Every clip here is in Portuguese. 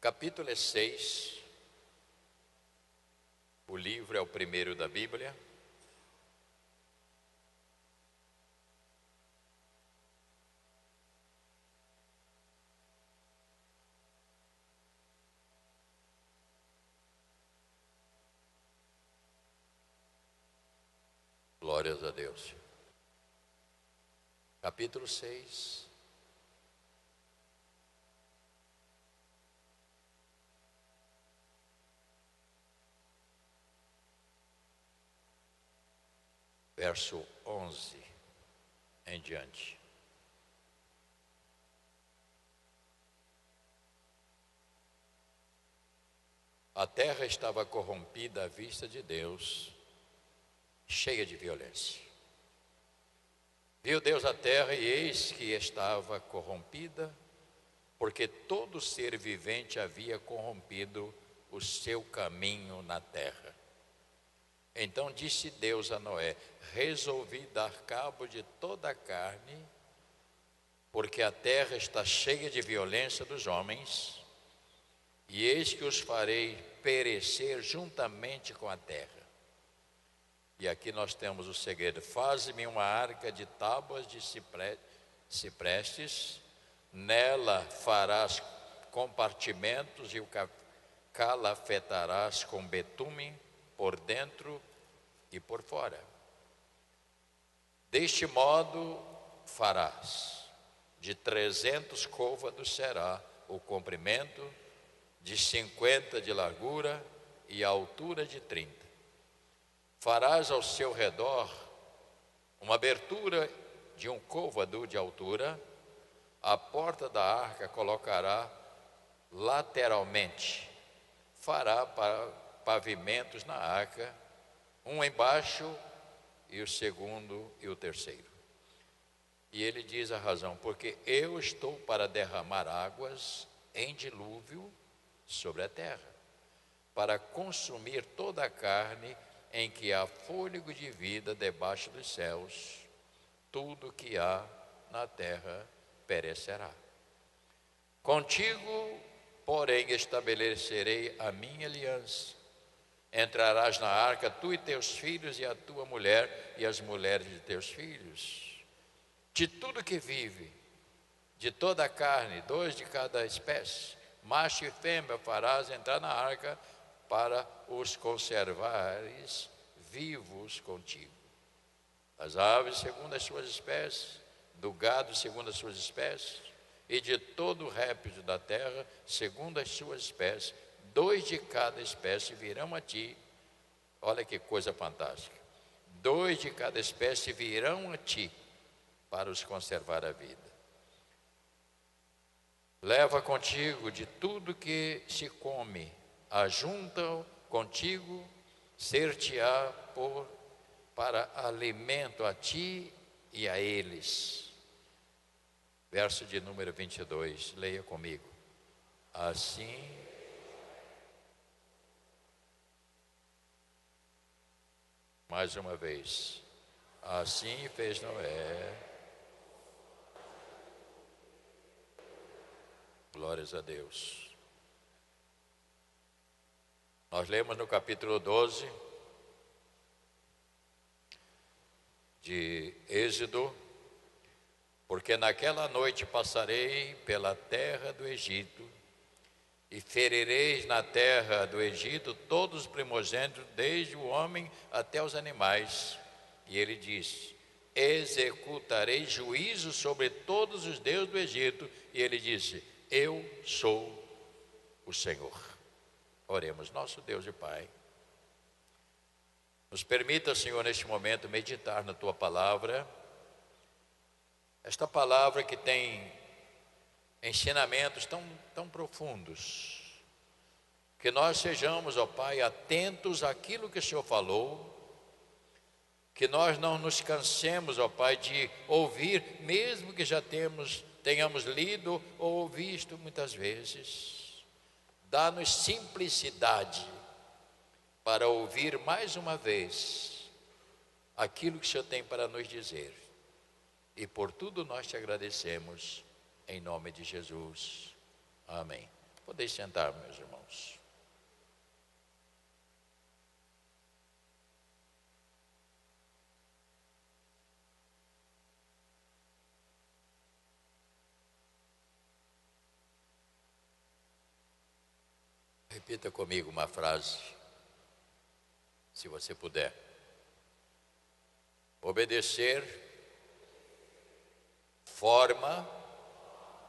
Capítulo 6, o livro é o primeiro da Bíblia. Glórias a Deus. Capítulo 6. Verso 11 em diante. A terra estava corrompida à vista de Deus, cheia de violência. Viu Deus a terra e eis que estava corrompida, porque todo ser vivente havia corrompido o seu caminho na terra. Então disse Deus a Noé: resolvi dar cabo de toda a carne, porque a terra está cheia de violência dos homens, e eis que os farei perecer juntamente com a terra. E aqui nós temos o segredo: faze-me uma arca de tábuas de ciprestes, nela farás compartimentos e o calafetarás com betume por dentro e por fora. Deste modo farás: de 300 côvados será o comprimento, de 50 de largura e a altura de 30. Farás ao seu redor uma abertura de 1 côvado de altura. A porta da arca colocará lateralmente. Fará pavimentos na arca, um embaixo e o segundo e o terceiro. E ele diz a razão: porque eu estou para derramar águas em dilúvio sobre a terra, para consumir toda a carne em que há fôlego de vida debaixo dos céus. Tudo que há na terra perecerá. Contigo, porém, estabelecerei a minha aliança. Entrarás na arca, tu e teus filhos, e a tua mulher, e as mulheres de teus filhos. De tudo que vive, de toda a carne, 2 de cada espécie, macho e fêmea, farás entrar na arca, para os conservares vivos contigo. As aves segundo as suas espécies, do gado segundo as suas espécies, e de todo o réptil da terra segundo as suas espécies, 2 de cada espécie virão a ti. Olha que coisa fantástica: 2 de cada espécie virão a ti para os conservar a vida. Leva contigo de tudo que se come, ajunta contigo, ser-te-á para alimento a ti e a eles. Verso de número 22, leia comigo. Assim mais uma vez, assim fez Noé. Glórias a Deus. Nós lemos no capítulo 12 de Êxodo: porque naquela noite passarei pela terra do Egito, e ferireis na terra do Egito todos os primogênitos, desde o homem até os animais. E ele disse: executarei juízo sobre todos os deuses do Egito. E ele disse: eu sou o Senhor. Oremos. Nosso Deus e Pai, nos permita, Senhor, neste momento meditar na Tua palavra, esta palavra que tem ensinamentos tão profundos, que nós sejamos, ó Pai, atentos àquilo que o Senhor falou, que nós não nos cansemos, ó Pai, de ouvir, mesmo que já tenhamos lido ou visto muitas vezes. Dá-nos simplicidade para ouvir mais uma vez aquilo que o Senhor tem para nos dizer. E por tudo nós te agradecemos, em nome de Jesus. Amém. Podem sentar, meus irmãos. Repita comigo uma frase, se você puder. Obedecer forma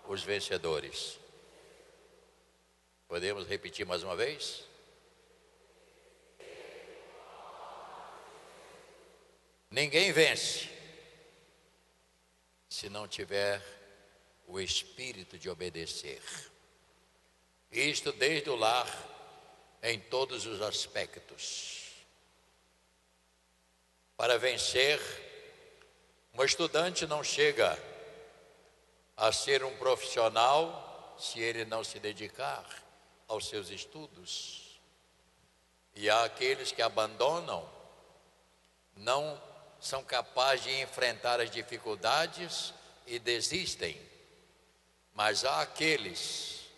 os vencedores. Podemos repetir mais uma vez? Ninguém vence se não tiver o espírito de obedecer. Isto desde o lar, em todos os aspectos. Para vencer, um estudante não chega a ser um profissional se ele não se dedicar aos seus estudos. E há aqueles que abandonam, não são capazes de enfrentar as dificuldades e desistem. Mas há aqueles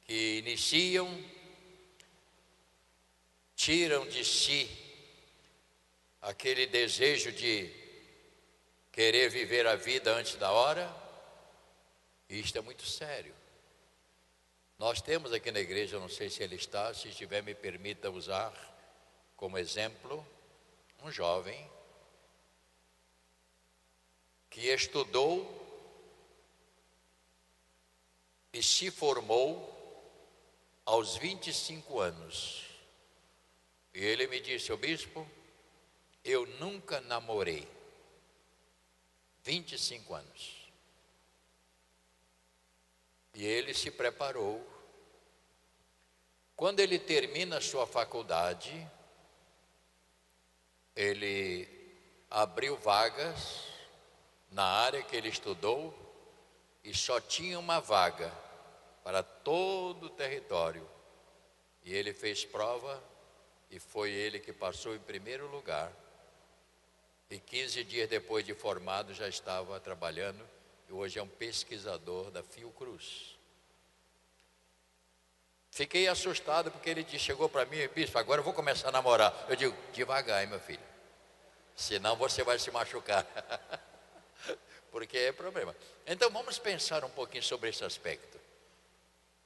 que iniciam, tiram de si aquele desejo de querer viver a vida antes da hora, e isto é muito sério. Nós temos aqui na igreja, eu não sei se ele está, se estiver, me permita usar como exemplo, um jovem que estudou e se formou aos 25 anos. E ele me disse: "Ô bispo, eu nunca namorei, 25 anos. E ele se preparou. Quando ele termina a sua faculdade, ele abriu vagas na área que ele estudou e só tinha uma vaga para todo o território. E ele fez prova e foi ele que passou em primeiro lugar. E 15 dias depois de formado já estava trabalhando e hoje é um pesquisador da Fiocruz. Fiquei assustado porque ele chegou para mim: "Bispo, agora eu vou começar a namorar." Eu digo: "Devagar, hein, meu filho, senão você vai se machucar." Porque é problema. Então vamos pensar um pouquinho sobre esse aspecto.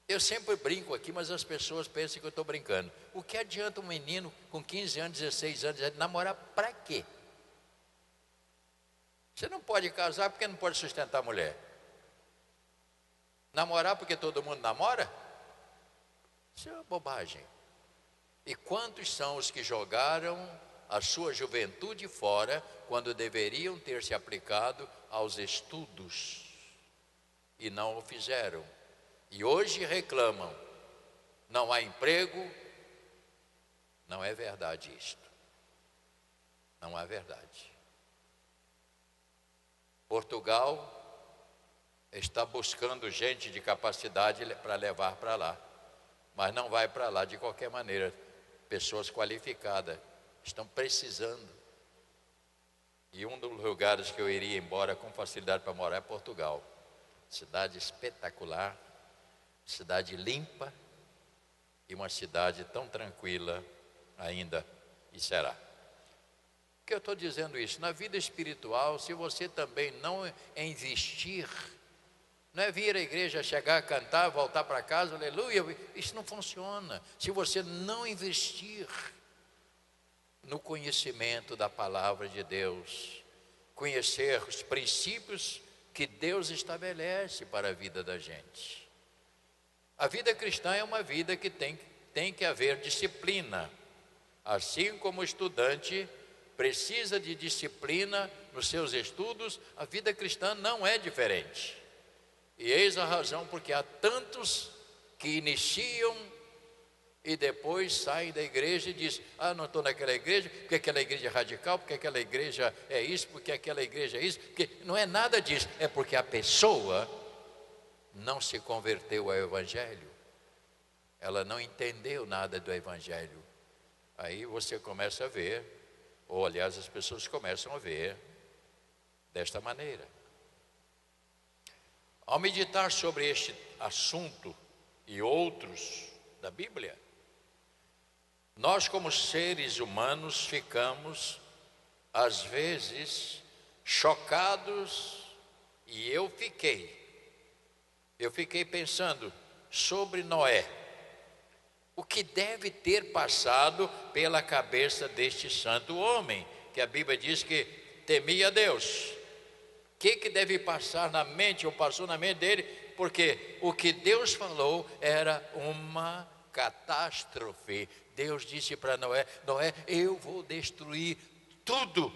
Eu sempre brinco aqui, mas as pessoas pensam que eu estou brincando. O que adianta um menino com 15 anos, 16 anos, namorar para quê? Você não pode casar porque não pode sustentar a mulher. Namorar porque todo mundo namora? Isso é uma bobagem. E quantos são os que jogaram a sua juventude fora quando deveriam ter se aplicado aos estudos e não o fizeram? E hoje reclamam: não há emprego. Não é verdade isto. Não é verdade. Portugal está buscando gente de capacidade para levar para lá, mas não vai para lá de qualquer maneira. Pessoas qualificadas estão precisando. E um dos lugares que eu iria embora com facilidade para morar é Portugal. Cidade espetacular, cidade limpa e uma cidade tão tranquila ainda, e será. Por que eu estou dizendo isso? Na vida espiritual, se você também não investir, não é vir à igreja, chegar, cantar, voltar para casa, aleluia, isso não funciona. Se você não investir no conhecimento da palavra de Deus, conhecer os princípios que Deus estabelece para a vida da gente. A vida cristã é uma vida que tem que haver disciplina. Assim como o estudante precisa de disciplina nos seus estudos, a vida cristã não é diferente. E eis a razão porque há tantos que iniciam e depois saem da igreja e dizem: "Ah, não estou naquela igreja, porque aquela igreja é radical, porque aquela igreja é isso, porque aquela igreja é isso." Porque não é nada disso, é porque a pessoa não se converteu ao Evangelho. Ela não entendeu nada do Evangelho. Aí você começa a ver, ou aliás as pessoas começam a ver desta maneira. Ao meditar sobre este assunto e outros da Bíblia. Nós, como seres humanos, ficamos, às vezes, chocados, e eu fiquei pensando sobre Noé. O que deve ter passado pela cabeça deste santo homem, que a Bíblia diz que temia Deus. O que deve passar na mente, ou passou na mente dele, porque o que Deus falou era uma catástrofe. Deus disse para Noé: Noé, eu vou destruir tudo.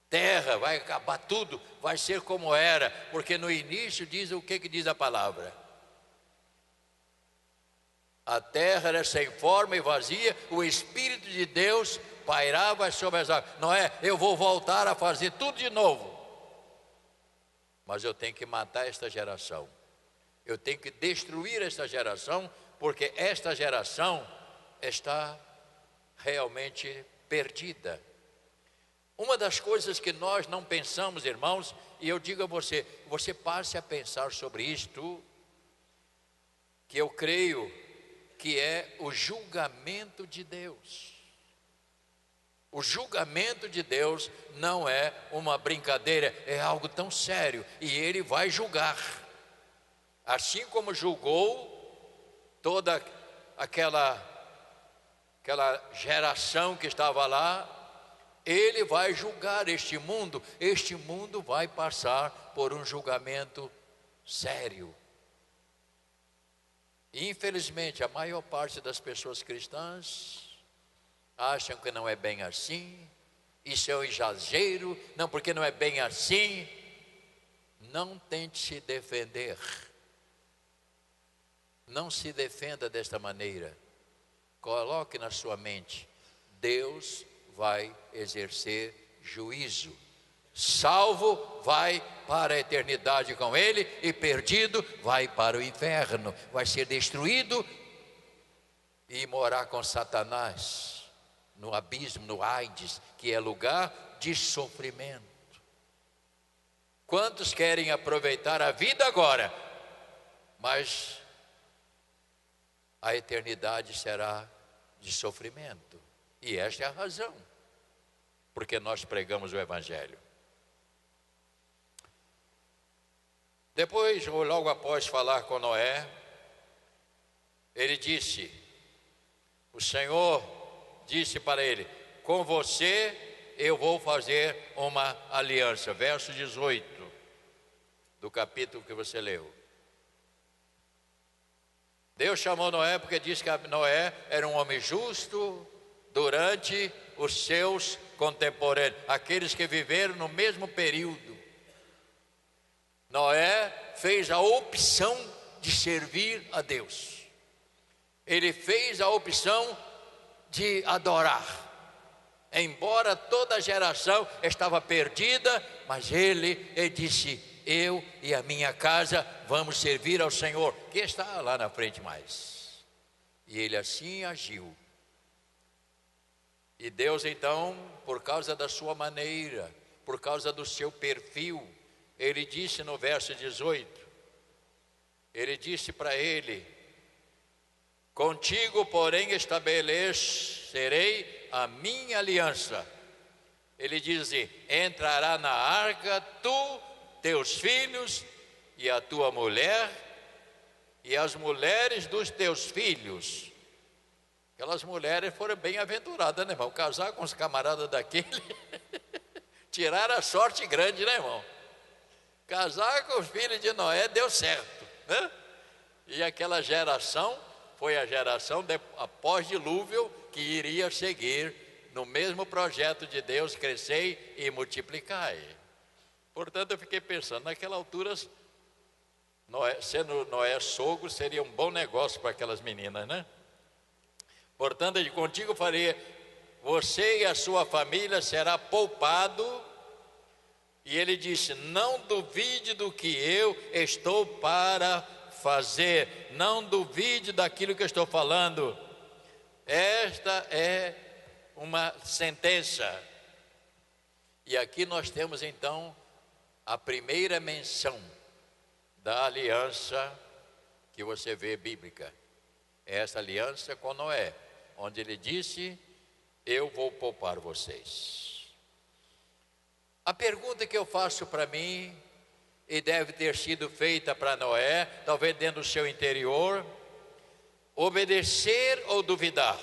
Terra, vai acabar tudo, vai ser como era, porque no início diz o que diz a palavra. A terra era sem forma e vazia, o Espírito de Deus pairava sobre as águas. Noé, eu vou voltar a fazer tudo de novo. Mas eu tenho que matar esta geração. Eu tenho que destruir esta geração, porque esta geração está realmente perdida. Uma das coisas que nós não pensamos, irmãos, e eu digo a você, você passe a pensar sobre isto, que eu creio que é o julgamento de Deus. O julgamento de Deus não é uma brincadeira, é algo tão sério, e Ele vai julgar. Assim como julgou toda aquela geração que estava lá, Ele vai julgar este mundo vai passar por um julgamento sério. Infelizmente, a maior parte das pessoas cristãs acham que não é bem assim, isso é um exagero, não, porque não é bem assim. Não tente se defender, não se defenda desta maneira. Coloque na sua mente: Deus vai exercer juízo. Salvo vai para a eternidade com Ele, e perdido vai para o inferno, vai ser destruído e morar com Satanás no abismo, no Hades, que é lugar de sofrimento. Quantos querem aproveitar a vida agora, mas a eternidade será de sofrimento? E esta é a razão porque nós pregamos o Evangelho. Depois, ou logo após falar com Noé, ele disse, o Senhor disse para ele: com você eu vou fazer uma aliança. Verso 18 do capítulo que você leu. Deus chamou Noé porque disse que Noé era um homem justo durante os seus contemporâneos, aqueles que viveram no mesmo período. Noé fez a opção de servir a Deus. Ele fez a opção de adorar. Embora toda a geração estava perdida, mas ele disse: eu e a minha casa vamos servir ao Senhor, que está lá na frente mais. E ele assim agiu. E Deus então, por causa da sua maneira, por causa do seu perfil, ele disse no verso 18, ele disse para ele: contigo, porém, estabelecerei a minha aliança. Ele diz: entrará na arca tu, teus filhos e a tua mulher e as mulheres dos teus filhos. Aquelas mulheres foram bem aventuradas, né, irmão? Casar com os camaradas daquele, tiraram a sorte grande, né, irmão? Casar com os filhos de Noé deu certo, né? E aquela geração foi a geração após dilúvio que iria seguir no mesmo projeto de Deus: crescei e multiplicai. Portanto, eu fiquei pensando, naquela altura, sendo Noé sogro, seria um bom negócio para aquelas meninas, né? Portanto, contigo farei, você e a sua família será poupado. E ele disse: não duvide do que eu estou para fazer, não duvide daquilo que eu estou falando. Esta é uma sentença. E aqui nós temos então a primeira menção da aliança que você vê bíblica. É essa aliança com Noé, onde ele disse: eu vou poupar vocês. A pergunta que eu faço para mim, e deve ter sido feita para Noé, talvez dentro do seu interior: obedecer ou duvidar?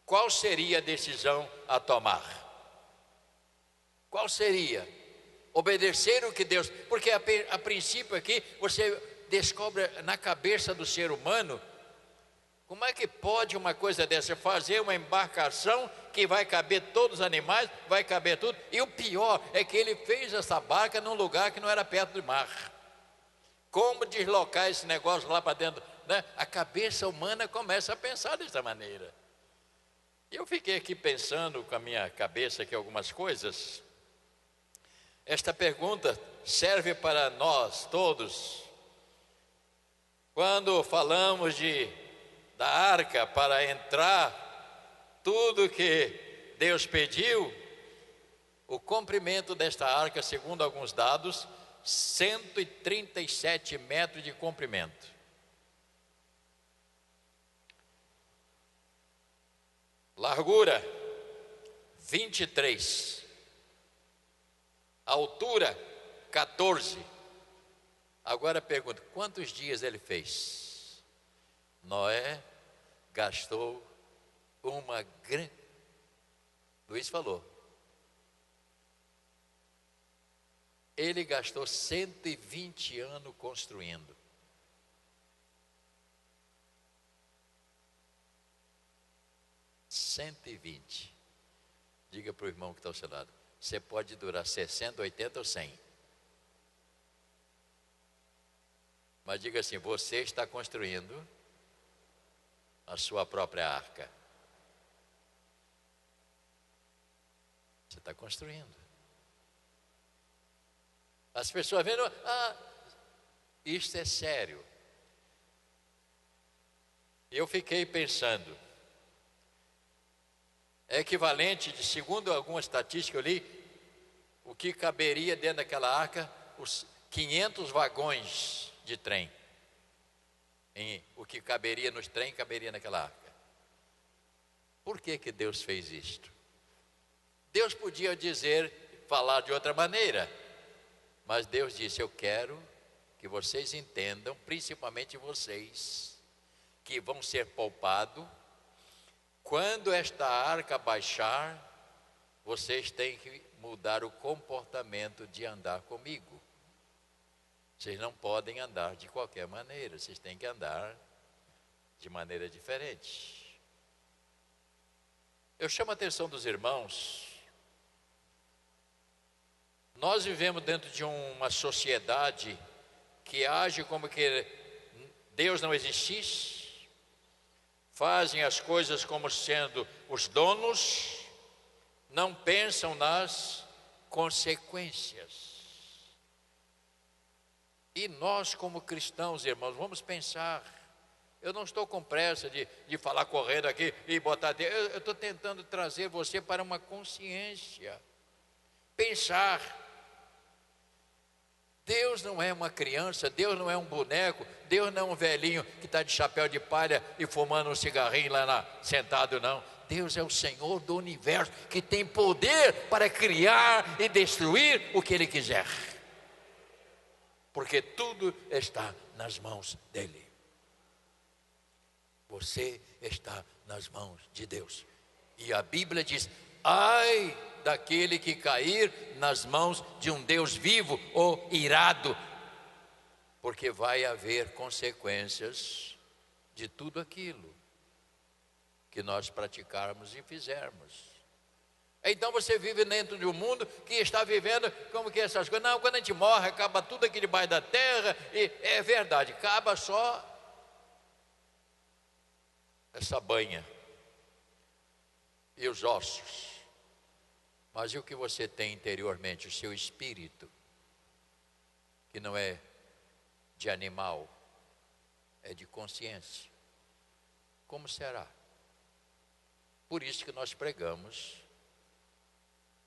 Qual seria a decisão a tomar? Qual seria? Obedecer o que Deus... Porque a princípio aqui você descobre na cabeça do ser humano, como é que pode uma coisa dessa, fazer uma embarcação que vai caber todos os animais, vai caber tudo, e o pior é que ele fez essa barca num lugar que não era perto do mar. Como deslocar esse negócio lá para dentro, né? A cabeça humana começa a pensar dessa maneira. Eu fiquei aqui pensando com a minha cabeça aqui algumas coisas. Esta pergunta serve para nós todos. Quando falamos da arca para entrar, tudo que Deus pediu, o comprimento desta arca, segundo alguns dados, 137 metros de comprimento. Largura, 23. Altura, 14. Agora pergunto, quantos dias ele fez? Noé gastou uma grande... Luiz falou. Ele gastou 120 anos construindo. (120). Diga para o irmão que está ao seu lado: você pode durar 60, 80 ou 100. Mas diga assim: você está construindo a sua própria arca. Você está construindo. As pessoas vendo, isto é sério. Eu fiquei pensando, é equivalente, de segundo alguma estatística eu li, o que caberia dentro daquela arca, os 500 vagões de trem. O que caberia nos trem, caberia naquela arca. Por que Deus fez isto? Deus podia falar de outra maneira, mas Deus disse: eu quero que vocês entendam, principalmente vocês, que vão ser poupados. Quando esta arca baixar, vocês têm que mudar o comportamento de andar comigo. Vocês não podem andar de qualquer maneira, vocês têm que andar de maneira diferente. Eu chamo a atenção dos irmãos. Nós vivemos dentro de uma sociedade que age como que Deus não existisse, fazem as coisas como sendo os donos, não pensam nas consequências. E nós, como cristãos, irmãos, vamos pensar. Eu não estou com pressa de falar correndo aqui e botar... Eu estou tentando trazer você para uma consciência. Pensar. Deus não é uma criança, Deus não é um boneco, Deus não é um velhinho que está de chapéu de palha e fumando um cigarrinho sentado, não. Deus é o Senhor do universo, que tem poder para criar e destruir o que Ele quiser. Porque tudo está nas mãos dEle. Você está nas mãos de Deus. E a Bíblia diz: ai daquele que cair nas mãos de um Deus vivo ou irado, porque vai haver consequências de tudo aquilo que nós praticarmos e fizermos. Então você vive dentro de um mundo que está vivendo como que essas coisas. Não, quando a gente morre, acaba tudo aqui debaixo da terra. E é verdade, acaba só essa banha e os ossos. Mas e o que você tem interiormente? O seu espírito, que não é de animal, é de consciência. Como será? Por isso que nós pregamos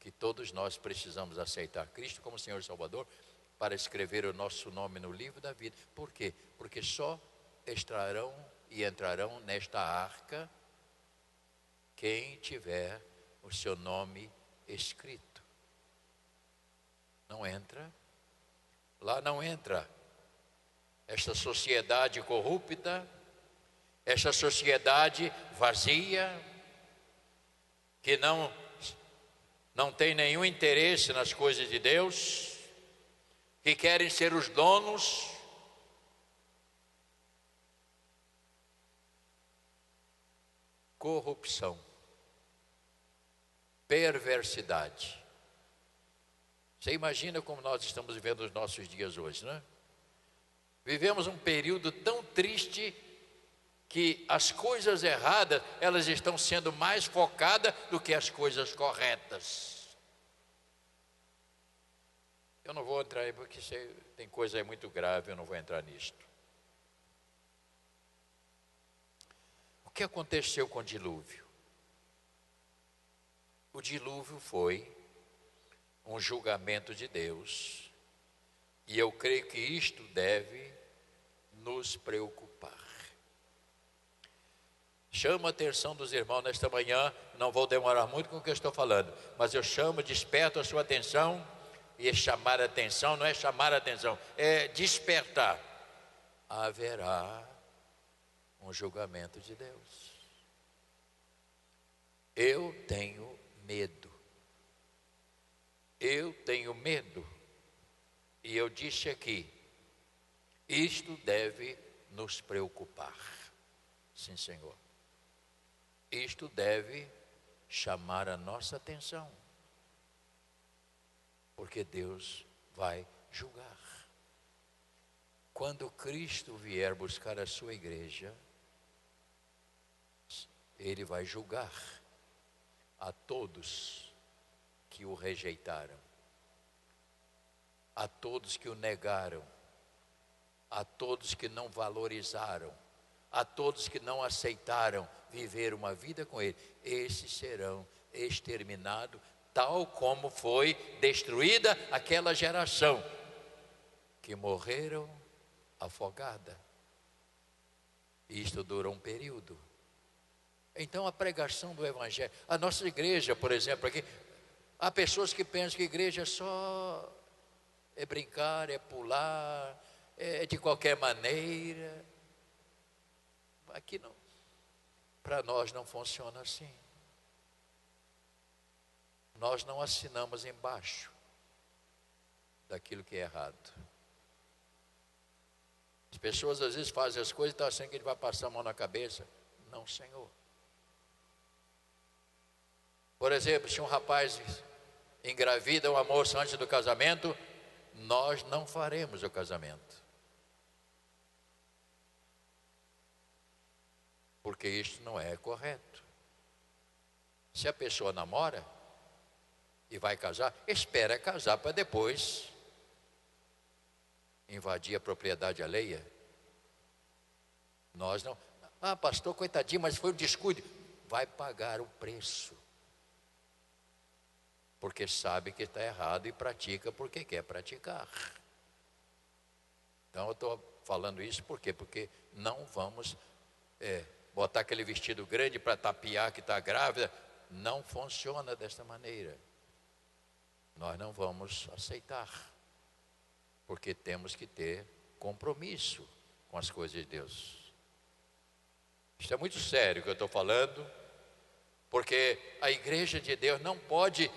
que todos nós precisamos aceitar Cristo como Senhor e Salvador, para escrever o nosso nome no livro da vida. Por quê? Porque só estarão e entrarão nesta arca quem tiver o seu nome escrito. Não entra, lá não entra esta sociedade corrupta, esta sociedade vazia, que não tem nenhum interesse nas coisas de Deus, que querem ser os donos. Corrupção, perversidade. Você imagina como nós estamos vivendo os nossos dias hoje, não é? Vivemos um período tão triste que as coisas erradas, elas estão sendo mais focadas do que as coisas corretas. Eu não vou entrar aí porque tem coisa aí muito grave, eu não vou entrar nisto. O que aconteceu com o dilúvio? O dilúvio foi um julgamento de Deus, e eu creio que isto deve nos preocupar. Chamo a atenção dos irmãos nesta manhã, não vou demorar muito com o que eu estou falando, mas eu desperto a sua atenção, e chamar a atenção não é chamar a atenção, é despertar. Haverá um julgamento de Deus. Eu tenho medo. Eu tenho medo. E eu disse aqui, isto deve nos preocupar. Sim, Senhor. Isto deve chamar a nossa atenção. Porque Deus vai julgar. Quando Cristo vier buscar a sua igreja, Ele vai julgar a todos que o rejeitaram, a todos que o negaram, a todos que não valorizaram, a todos que não aceitaram viver uma vida com Ele. Esses serão exterminados, tal como foi destruída aquela geração que morreram afogada. Isto dura um período. Então a pregação do Evangelho, a nossa igreja, por exemplo, aqui, há pessoas que pensam que a igreja é brincar, é pular, é de qualquer maneira. Aqui não, para nós não funciona assim. Nós não assinamos embaixo daquilo que é errado. As pessoas às vezes fazem as coisas e estão achando que ele vai passar a mão na cabeça. Não, Senhor. Por exemplo, se um rapaz engravida uma moça antes do casamento, nós não faremos o casamento. Porque isto não é correto. Se a pessoa namora e vai casar, espera casar para depois invadir a propriedade alheia. Nós não. Ah, pastor, coitadinho, mas foi um descuido. Vai pagar o preço. Porque sabe que está errado e pratica porque quer praticar. Então eu estou falando isso por quê? Porque não vamos botar aquele vestido grande para tapear que está grávida. Não funciona desta maneira. Nós não vamos aceitar. Porque temos que ter compromisso com as coisas de Deus. Isto é muito sério o que eu estou falando. Porque a igreja de Deus não pode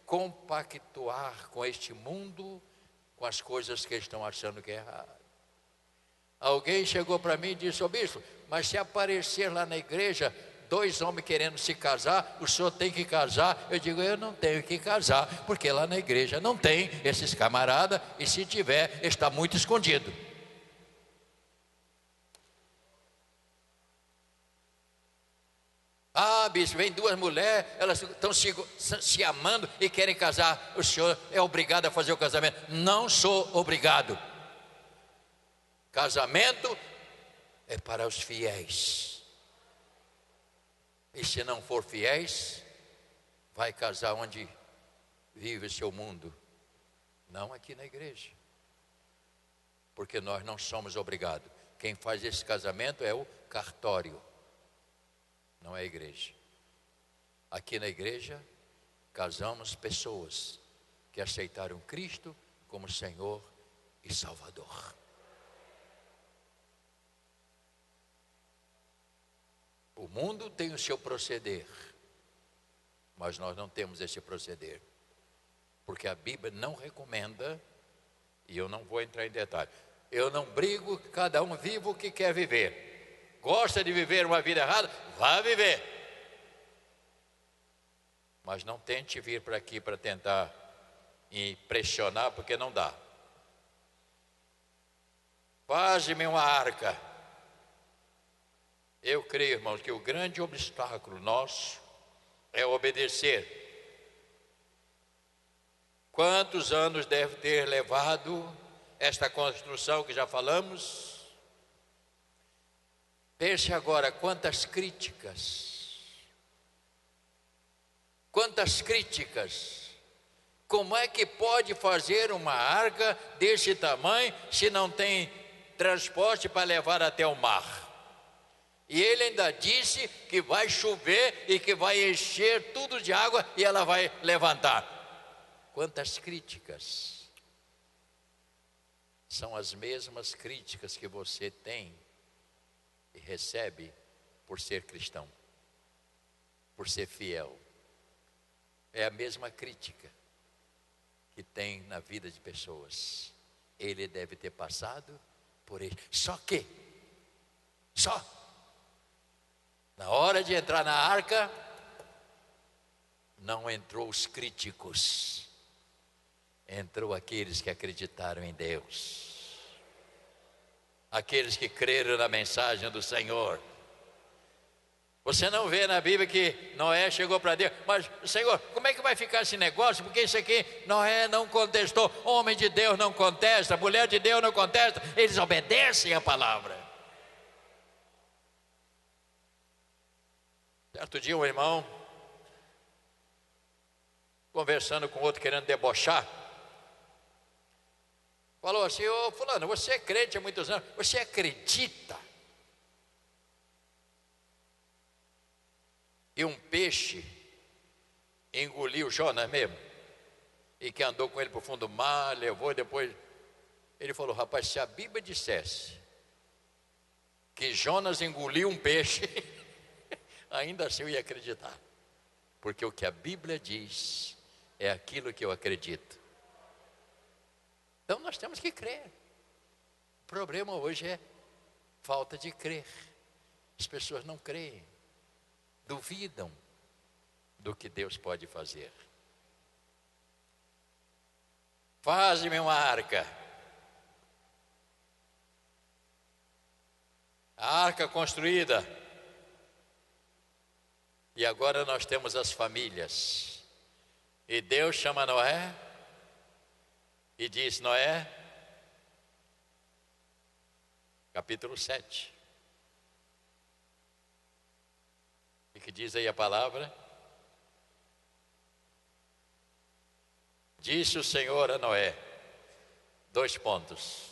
compactuar com este mundo, com as coisas que estão achando que é errado. Alguém chegou para mim e disse: ô bispo, mas se aparecer lá na igreja 2 homens querendo se casar, o senhor tem que casar. Eu digo: eu não tenho que casar, porque lá na igreja não tem esses camaradas, e se tiver, está muito escondido. Ah, bispo, vem 2 mulheres, elas estão se amando e querem casar. O senhor é obrigado a fazer o casamento? Não sou obrigado. Casamento é para os fiéis. E se não for fiéis, vai casar onde vive o seu mundo, não aqui na igreja. porque nós não somos obrigados. Quem faz esse casamento é o cartório, não é a igreja. Aqui na igreja, casamos pessoas que aceitaram Cristo como Senhor e Salvador. O mundo tem o seu proceder, mas nós não temos esse proceder, porque a Bíblia não recomenda, e eu não vou entrar em detalhe. Eu não brigo, cada um vive o que quer viver. Gosta de viver uma vida errada? Vá viver. Mas não tente vir para aqui para tentar impressionar, porque não dá. Faze-me uma arca. Eu creio, irmãos, que o grande obstáculo nosso é obedecer. Quantos anos deve ter levado esta construção que já falamos? Pense agora quantas críticas. Quantas críticas. Como é que pode fazer uma arca desse tamanho se não tem transporte para levar até o mar? E ele ainda disse que vai chover e que vai encher tudo de água e ela vai levantar. Quantas críticas. São as mesmas críticas que você tem e recebe por ser cristão, por ser fiel. É a mesma crítica que tem na vida de pessoas. Ele deve ter passado por ele. Só na hora de entrar na arca, não entrou os críticos, entrou aqueles que acreditaram em Deus, aqueles que creram na mensagem do Senhor. Você não vê na Bíblia que Noé chegou para Deus, mas Senhor, como é que vai ficar esse negócio? Porque isso aqui, Noé não contestou, homem de Deus não contesta, mulher de Deus não contesta, eles obedecem a palavra. Certo dia um irmão, conversando com outro querendo debochar, falou assim: ô fulano, você é crente há muitos anos, você acredita que um peixe engoliu Jonas mesmo? E que andou com ele para o fundo do mar, levou e depois... Ele falou: rapaz, se a Bíblia dissesse que Jonas engoliu um peixe, ainda assim eu ia acreditar. Porque o que a Bíblia diz é aquilo que eu acredito. Então nós temos que crer. O problema hoje é falta de crer. As pessoas não creem, duvidam do que Deus pode fazer. Faze-me uma arca. A arca construída. E agora nós temos as famílias. E Deus chama Noé e diz: Noé, capítulo 7. O que diz aí a palavra? Disse o Senhor a Noé, 2 pontos.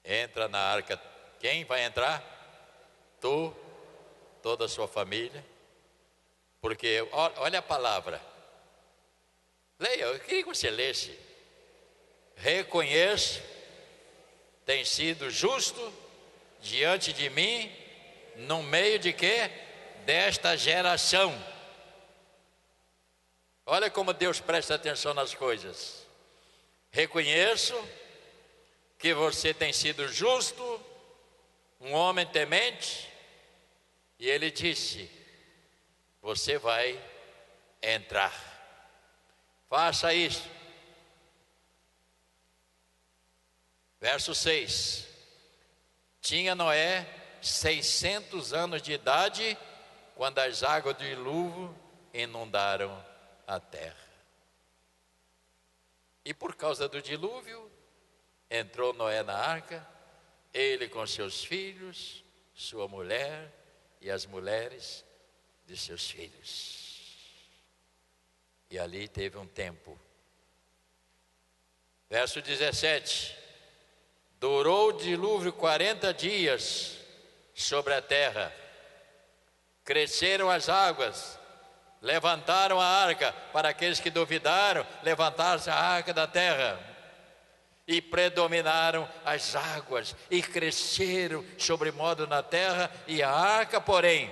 Entra na arca. Quem vai entrar? Tu, toda a sua família. Porque, olha a palavra. Leia, eu queria que você lesse. Reconheço, tem sido justo diante de mim, no meio de quê? Desta geração. Olha como Deus presta atenção nas coisas. Reconheço que você tem sido justo, um homem temente, e ele disse: você vai entrar. Faça isso. Verso 6. Tinha Noé 600 anos de idade quando as águas do dilúvio inundaram a terra. E por causa do dilúvio, entrou Noé na arca, ele com seus filhos, sua mulher e as mulheres de seus filhos. E ali teve um tempo. Verso 17. Durou o dilúvio 40 dias sobre a terra. Cresceram as águas, levantaram a arca. Para aqueles que duvidaram, levantaram-se a arca da terra. E predominaram as águas, e cresceram sobremodo na terra, e a arca, porém,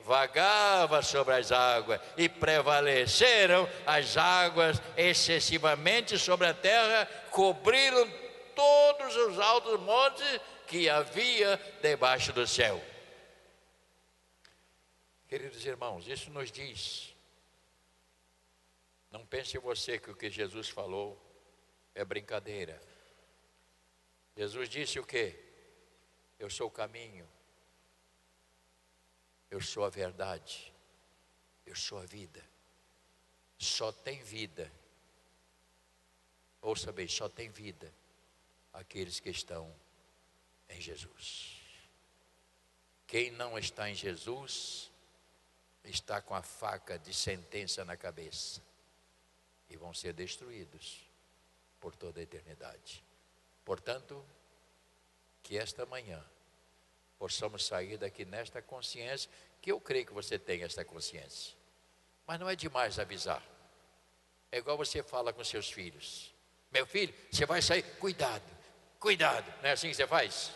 vagava sobre as águas, e prevaleceram as águas excessivamente sobre a terra, cobriram todos os altos montes que havia debaixo do céu. Queridos irmãos, isso nos diz, não pense você que o que Jesus falou é brincadeira. Jesus disse o quê? Eu sou o caminho, eu sou a verdade, eu sou a vida. Só tem vida, ouça bem, só tem vida aqueles que estão em Jesus. Quem não está em Jesus está com a faca de sentença na cabeça e vão ser destruídos por toda a eternidade. Portanto, que esta manhã possamos sair daqui nesta consciência, que eu creio que você tem esta consciência, mas não é demais avisar. É igual você fala com seus filhos: meu filho, você vai sair, cuidado, cuidado. Não é assim que você faz?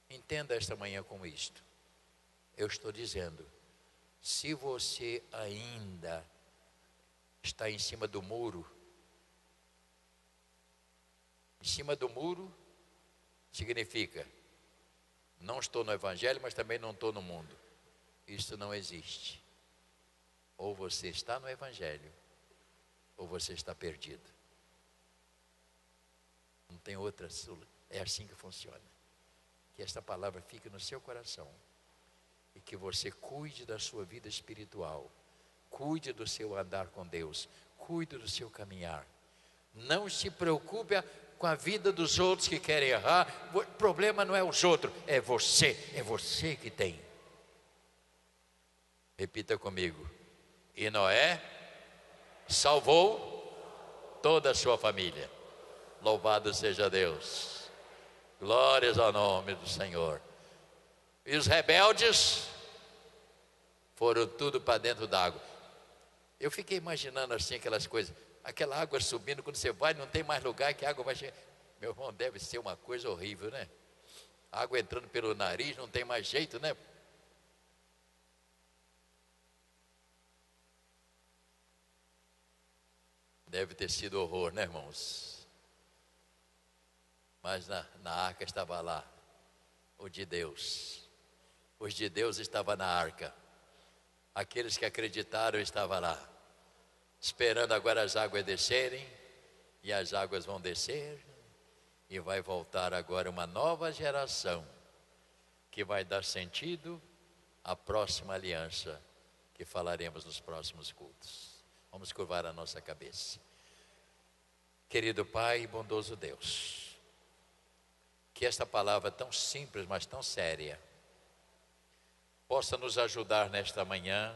Entenda esta manhã como isto. Eu estou dizendo, se você ainda está em cima do muro, em cima do muro significa, não estou no Evangelho, mas também não estou no mundo. Isso não existe. Ou você está no Evangelho, ou você está perdido. Não tem outra solução. É assim que funciona. Que esta palavra fique no seu coração. E que você cuide da sua vida espiritual. Cuide do seu andar com Deus. Cuide do seu caminhar. Não se preocupe com a vida dos outros que querem errar. O problema não é os outros, é você que tem. Repita comigo. E Noé salvou toda a sua família. Louvado seja Deus. Glórias ao nome do Senhor. E os rebeldes foram tudo para dentro d'água. Eu fiquei imaginando assim aquelas coisas. Aquela água subindo, quando você vai, não tem mais lugar que a água vai chegar. Meu irmão, deve ser uma coisa horrível, né? A água entrando pelo nariz, não tem mais jeito, né? Deve ter sido horror, né, irmãos? Mas na arca estava lá o de Deus. Os de Deus estavam na arca. Aqueles que acreditaram estavam lá, esperando agora as águas descerem, e as águas vão descer, e vai voltar agora uma nova geração, que vai dar sentido à próxima aliança, que falaremos nos próximos cultos. Vamos curvar a nossa cabeça. Querido Pai e bondoso Deus, que esta palavra tão simples, mas tão séria, possa nos ajudar nesta manhã,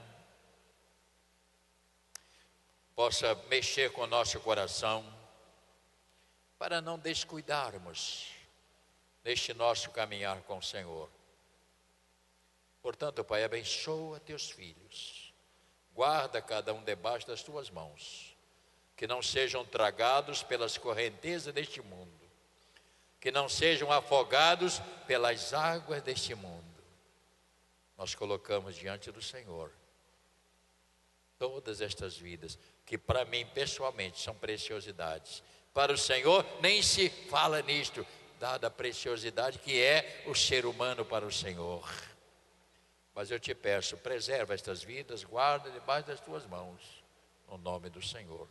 possa mexer com o nosso coração, para não descuidarmos neste nosso caminhar com o Senhor. Portanto, Pai, abençoa teus filhos, guarda cada um debaixo das tuas mãos, que não sejam tragados pelas correntezas deste mundo, que não sejam afogados pelas águas deste mundo. Nós colocamos diante do Senhor todas estas vidas, que para mim pessoalmente são preciosidades. Para o Senhor nem se fala nisto, dada a preciosidade que é o ser humano para o Senhor. Mas eu te peço, preserva estas vidas, guarda debaixo das tuas mãos, no nome do Senhor.